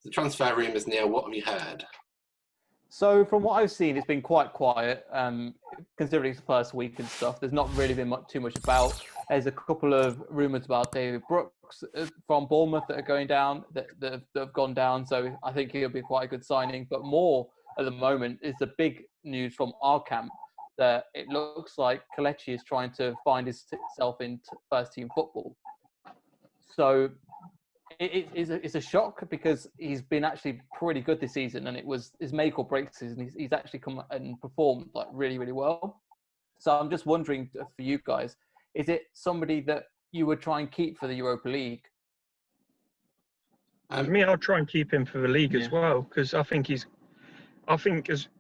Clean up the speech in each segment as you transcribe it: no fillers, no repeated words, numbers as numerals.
The transfer rumours, Neil, what have you heard? So from what I've seen, it's been quite quiet, considering it's the first week and stuff. There's not really been too much about. There's a couple of rumours about David Brooks from Bournemouth that are going down, that have gone down. So I think he'll be quite a good signing. But more at the moment is the big news from our camp that it looks like Kelechi is trying to find himself in first team football. So it's a shock because he's been actually pretty good this season, and it was his make or break season. He's actually come and performed like really, really well. So I'm just wondering for you guys, is it somebody that you would try and keep for the Europa League? For me, I'll try and keep him for the league as well, because I think as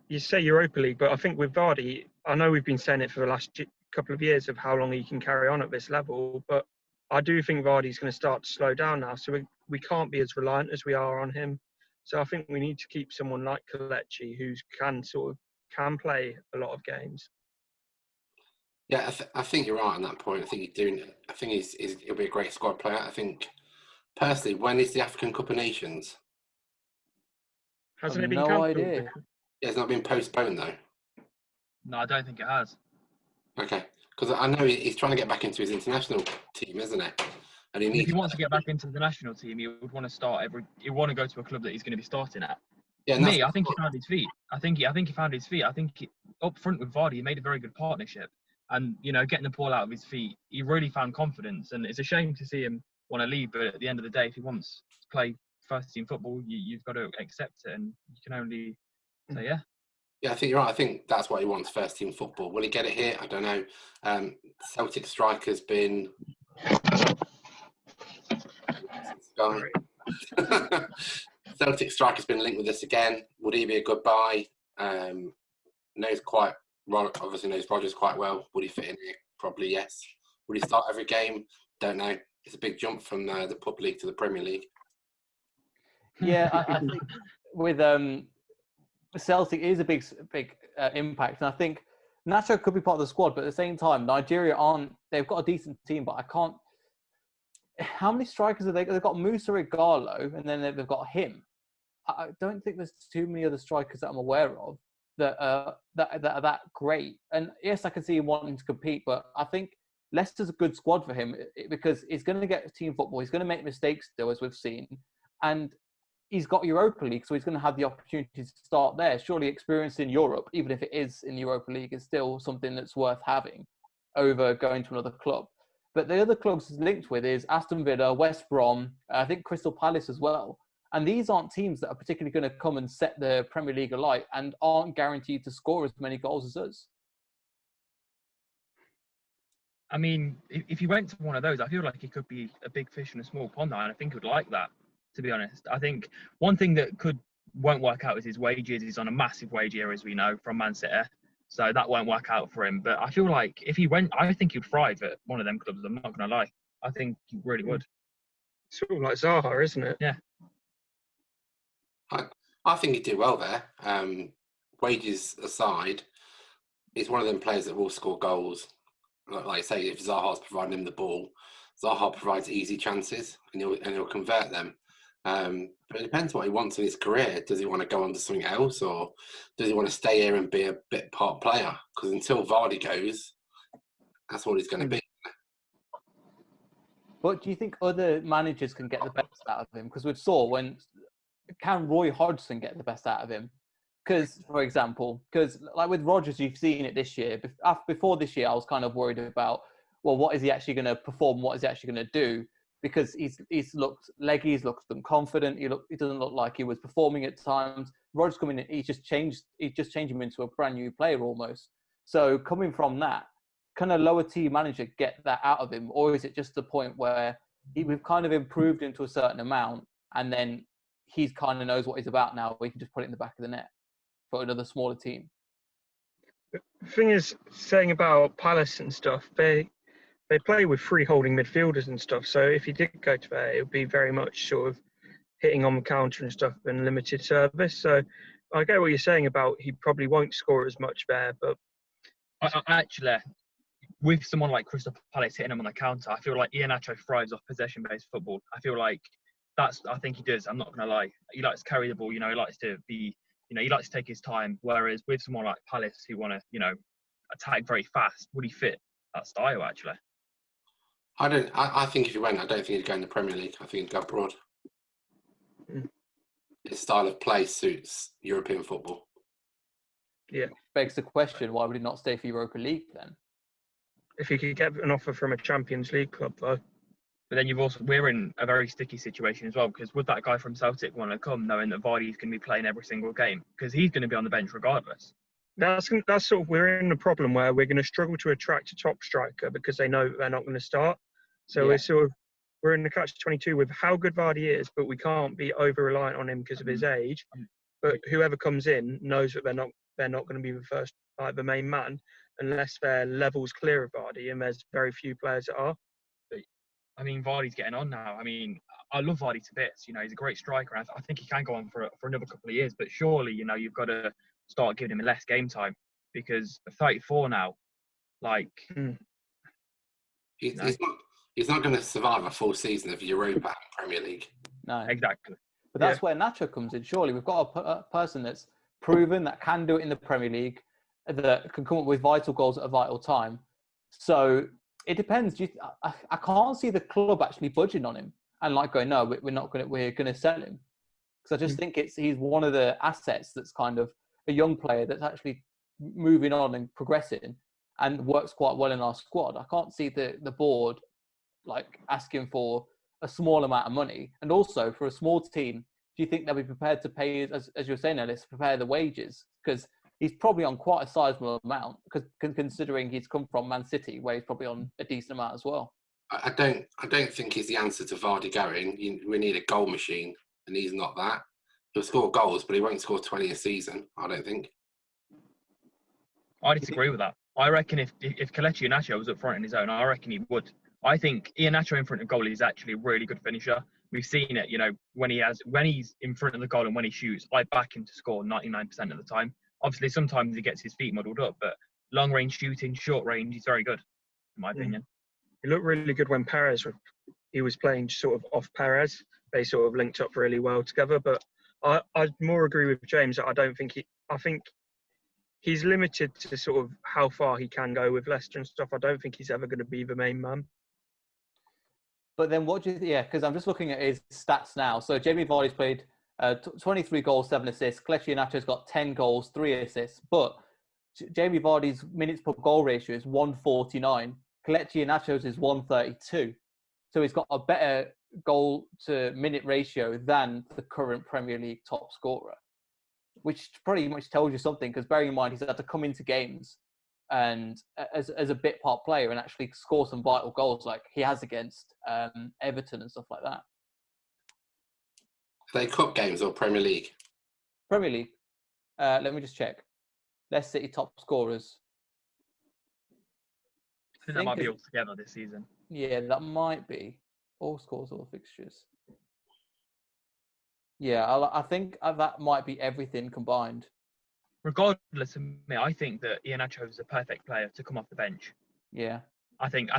you say Europa League, but I think with Vardy, I know we've been saying it for the last couple of years of how long he can carry on at this level, but I do think Vardy's going to start to slow down now, so we can't be as reliant as we are on him. So I think we need to keep someone like Kelechi who can play a lot of games. Yeah, I think you're right on that point. I think he'll be a great squad player. I think personally, when is the African Cup of Nations? Hasn't it been no cancelled? idea. Yeah, it's not been postponed though. No, I don't think it has. Okay, because I know he's trying to get back into his international team, isn't it? And if he wants to get back into the national team, he would want to go to a club that he's going to be starting at. Yeah, I think he found his feet. I think he found his feet. I think up front with Vardy, he made a very good partnership. And, getting the ball out of his feet, he really found confidence. And it's a shame to see him want to leave. But at the end of the day, if he wants to play first team football, you've got to accept it. And you can only say, yeah. Yeah, I think you're right. I think that's what he wants, first team football. Will he get it here? I don't know. Celtic striker's been... Celtic striker's been linked with us again. Would he be a good buy? Obviously knows Rodgers quite well. Would he fit in here? Probably yes. Would he start every game? Don't know. It's a big jump from the Pub League to the Premier League. Yeah, I think with Celtic is a big impact, and I think Nacho could be part of the squad, but at the same time, Nigeria aren't. They've got a decent team, but I can't. How many strikers have they got? They've got Musa Igalo, and then they've got him. I don't think there's too many other strikers that I'm aware of that are that great. And yes, I can see him wanting to compete, but I think Leicester's a good squad for him because he's going to get team football. He's going to make mistakes still, as we've seen, and he's got Europa League, so he's going to have the opportunity to start there. Surely experience in Europe, even if it is in Europa League, is still something that's worth having over going to another club. But the other clubs he's linked with is Aston Villa, West Brom, I think Crystal Palace as well. And these aren't teams that are particularly going to come and set the Premier League alight and aren't guaranteed to score as many goals as us. I mean, if he went to one of those, I feel like he could be a big fish in a small pond, and I think he would like that, to be honest. I think one thing that won't work out is his wages. He's on a massive wage here, as we know, from Man City. So that won't work out for him. But I feel like if he went, I think he'd thrive at one of them clubs. I'm not going to lie. I think he really would. Sort of like Zaha, isn't it? Yeah. I think he'd do well there. Wages aside, he's one of them players that will score goals. Like I say, if Zaha's providing him the ball, Zaha provides easy chances and he'll convert them. But it depends what he wants in his career. Does he want to go on to something else, or does he want to stay here and be a bit part player? Because until Vardy goes, that's what he's going to be. But do you think other managers can get the best out of him? Because we saw can Roy Hodgson get the best out of him? Because, for example, like with Rodgers, you've seen it this year. Before this year, I was kind of worried about, well, what is he actually going to perform? What is he actually going to do? Because he's looked leggy, he's looked unconfident. He doesn't look like he was performing at times. Rodgers coming in, he just changed him into a brand new player almost. So coming from that, can a lower team manager get that out of him, or is it just the point where we've kind of improved him to a certain amount, and then he kind of knows what he's about now? We can just put it in the back of the net for another smaller team. The thing is, saying about Palace and stuff, they play with free holding midfielders and stuff. So if he did go to there, it would be very much sort of hitting on the counter and stuff and limited service. So I get what you're saying about he probably won't score as much there, but actually, with someone like Crystal Palace hitting him on the counter, I feel like Ihaenacho thrives off possession-based football. I feel like I think he does. I'm not going to lie. He likes to carry the ball. He likes to be. He likes to take his time. Whereas with someone like Palace, who want to, attack very fast, would he fit that style actually? I think if he went, I don't think he'd go in the Premier League. I think he'd go abroad. His style of play suits European football. Yeah. Begs the question, why would he not stay for Europa League then? If he could get an offer from a Champions League club, though. But then we're in a very sticky situation as well, because would that guy from Celtic want to come knowing that Vardy's going to be playing every single game? Because he's going to be on the bench regardless. That's sort of, we're in a problem where we're going to struggle to attract a top striker because they know they're not going to start. So we're in the catch-22 with how good Vardy is, but we can't be over-reliant on him because of his age. But whoever comes in knows that they're not going to be the first, the main man, unless their level's clear of Vardy, and there's very few players that are. I mean, Vardy's getting on now. I mean, I love Vardy to bits. He's a great striker. I think he can go on for another couple of years. But surely, you've got to start giving him less game time, because at 34 now, He's not going to survive a full season of Europa and Premier League. No, exactly. But that's where Nacho comes in. Surely we've got a person that's proven that can do it in the Premier League, that can come up with vital goals at a vital time. So it depends. I can't see the club actually budging on him and going, no, we're going to sell him, because I just think he's one of the assets that's kind of a young player that's actually moving on and progressing and works quite well in our squad. I can't see the board asking for a small amount of money. And also for a small team, do you think they'll be prepared to pay, as you're saying, Ellis, prepare the wages? Because he's probably on quite a sizable amount, because considering he's come from Man City, where he's probably on a decent amount as well. I don't think he's the answer to Vardy going. We need a goal machine, and he's not that. He'll score goals, but he won't score 20 a season, I don't think. I disagree with that. I reckon if Kelechi Iheanacho was up front in his own, I reckon he would. I think Iheanacho in front of goal is actually a really good finisher. We've seen it, when he's in front of the goal and when he shoots, I back him to score 99% of the time. Obviously, sometimes he gets his feet muddled up, but long range shooting, short range, he's very good, in my opinion. He looked really good when he was playing sort of off Perez. They sort of linked up really well together. But I more agree with James that I think he's limited to sort of how far he can go with Leicester and stuff. I don't think he's ever going to be the main man. But then what do you think? Yeah, because I'm just looking at his stats now. So Jamie Vardy's played 23 goals, 7 assists. Kelechi Iheanacho's got 10 goals, 3 assists. But Jamie Vardy's minutes per goal ratio is 149. Kelechi Iheanacho's is 132. So he's got a better goal to minute ratio than the current Premier League top scorer, which pretty much tells you something, because bearing in mind he's had to come into games and as a bit part player and actually score some vital goals like he has against Everton and stuff like that. Are they cup games or Premier League? Premier League. Let me just check. Leicester City top scorers. I think that might be all together this season. Yeah, that might be. All scores, all fixtures. Yeah, I think that might be everything combined. Regardless of me, I think that Iheanacho is a perfect player to come off the bench. Yeah. I think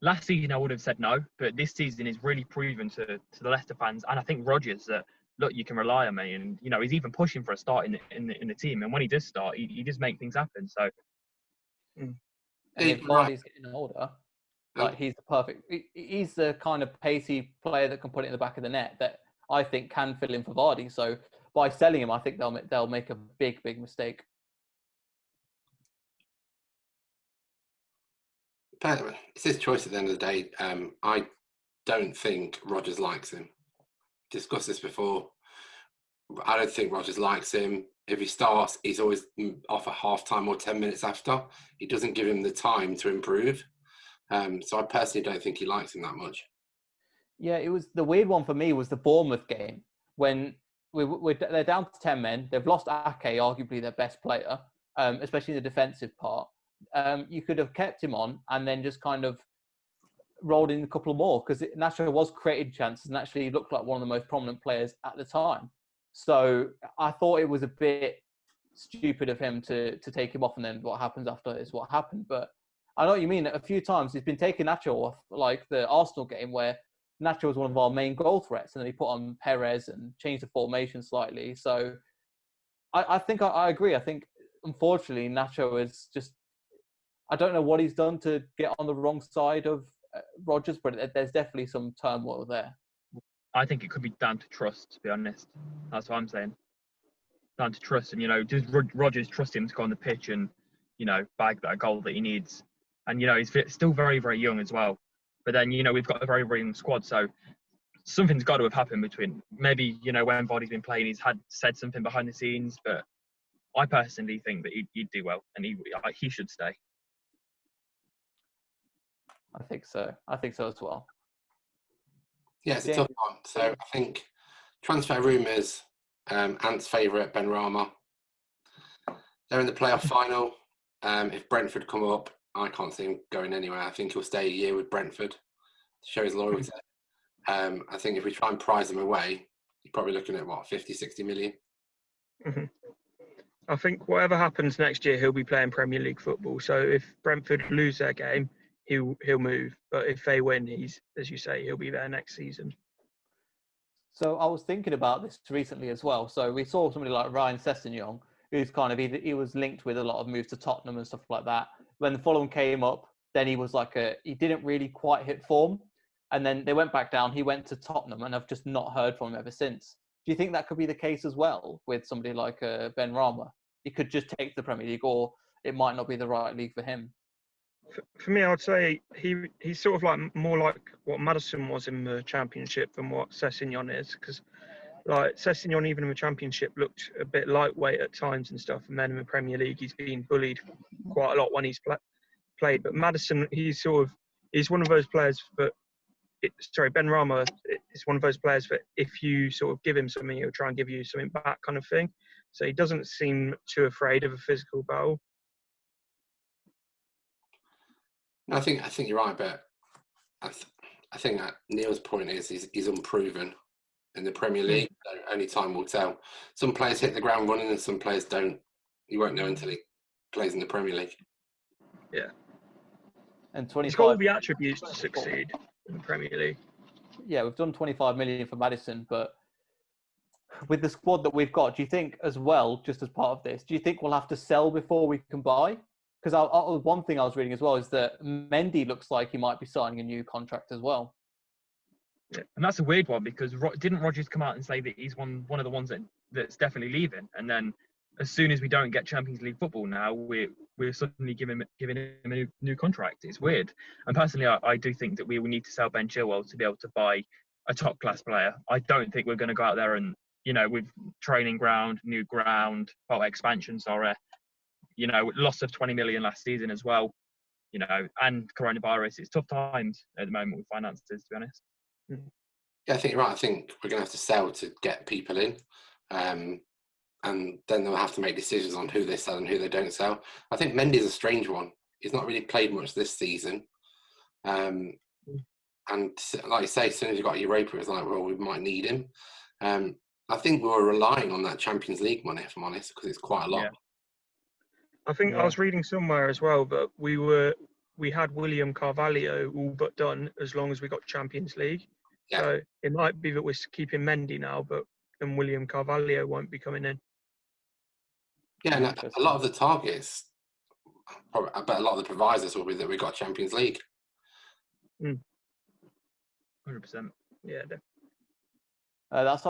last season I would have said no, but this season is really proven to the Leicester fans, and I think Rodgers that look, you can rely on me, and he's even pushing for a start in the team, and when he does start, he does make things happen. So, and if Vardy's getting older, he's the perfect. He's the kind of pacey player that can put it in the back of the net that I think can fill in for Vardy. So by selling him, I think they'll make a big mistake. But it's his choice at the end of the day. I don't think Rodgers likes him. Discussed this before. I don't think Rodgers likes him. If he starts, he's always off at half-time or 10 minutes after. He doesn't give him the time to improve. So I personally don't think he likes him that much. Yeah, it was the weird one for me was the Bournemouth game when they're down to 10 men. They've lost Ake, arguably their best player, especially in the defensive part. You could have kept him on and then just kind of rolled in a couple more, because Nacho was created chances and actually looked like one of the most prominent players at the time. So I thought it was a bit stupid of him to take him off, and then what happens after is what happened. But I know what you mean. A few times he's been taking Nacho off, like the Arsenal game where Nacho was one of our main goal threats, and then he put on Perez and changed the formation slightly. So I think I agree. I think, unfortunately, Nacho is just, I don't know what he's done to get on the wrong side of Rodgers, but there's definitely some turmoil there. I think it could be down to trust, to be honest. That's what I'm saying. Down to trust, and does Rodgers trust him to go on the pitch and bag that goal that he needs? And he's still very, very young as well. But then we've got a very, very young squad, so something's got to have happened between maybe when Vardy's been playing, he's said something behind the scenes. But I personally think that he'd do well, and he should stay. I think so. I think so as well. Yeah, it's a tough one. So I think transfer rumours, Ant's favourite, Benrahma. They're in the playoff final. If Brentford come up, I can't see him going anywhere. I think he'll stay a year with Brentford to show his loyalty. I think if we try and prize him away, you're probably looking at, 50, 60 million? Mm-hmm. I think whatever happens next year, he'll be playing Premier League football. So if Brentford lose their game, he'll move. But if they win, he's, as you say, he'll be there next season. So I was thinking about this recently as well. So we saw somebody like Ryan Sessegnon, who's kind of he was linked with a lot of moves to Tottenham and stuff like that. When the Fulham came up, then he was he didn't really quite hit form. And then they went back down. He went to Tottenham, and I've just not heard from him ever since. Do you think that could be the case as well with somebody like Benrahma? He could just take the Premier League, or it might not be the right league for him. For me, I would say he's sort of more like what Maddison was in the Championship than what Sessegnon is, because Sessegnon, even in the Championship, looked a bit lightweight at times and stuff, and then in the Premier League he's been bullied quite a lot when he's played. But Maddison, he's one of those players that. Benrahma is one of those players that if you sort of give him something, he'll try and give you something back, kind of thing. So he doesn't seem too afraid of a physical battle. I think you're right, but I think that Neil's point is he's unproven in the Premier League. So only time will tell. Some players hit the ground running, and some players don't. You won't know until he plays in the Premier League. Yeah, and 25. He's got all the attributes to succeed in the Premier League. Yeah, we've done 25 million for Maddison, but with the squad that we've got, do you think as well, just as part of this, do you think we'll have to sell before we can buy? Because one thing I was reading as well is that Mendy looks like he might be signing a new contract as well. Yeah. And that's a weird one, because didn't Rodgers come out and say that he's one of the ones that's definitely leaving? And then as soon as we don't get Champions League football now, we're suddenly giving him a new contract. It's weird. And personally, I do think that we will need to sell Ben Chilwell to be able to buy a top class player. I don't think we're going to go out there and, with training ground, new ground, expansion, loss of 20 million last season as well, and coronavirus. It's tough times at the moment with finances, to be honest. Yeah, I think you're right. I think we're going to have to sell to get people in. And then they'll have to make decisions on who they sell and who they don't sell. I think Mendy's a strange one. He's not really played much this season. And like you say, as soon as you got Europa, it's like, well, we might need him. I think we were relying on that Champions League money, if I'm honest, because it's quite a lot. Yeah. I think I was reading somewhere as well that we had William Carvalho all but done as long as we got Champions League. Yeah. So it might be that we're keeping Mendy now, and William Carvalho won't be coming in. Yeah, and a lot of the targets, I bet a lot of the providers will be that we got Champions League. 100%. Yeah, definitely. That's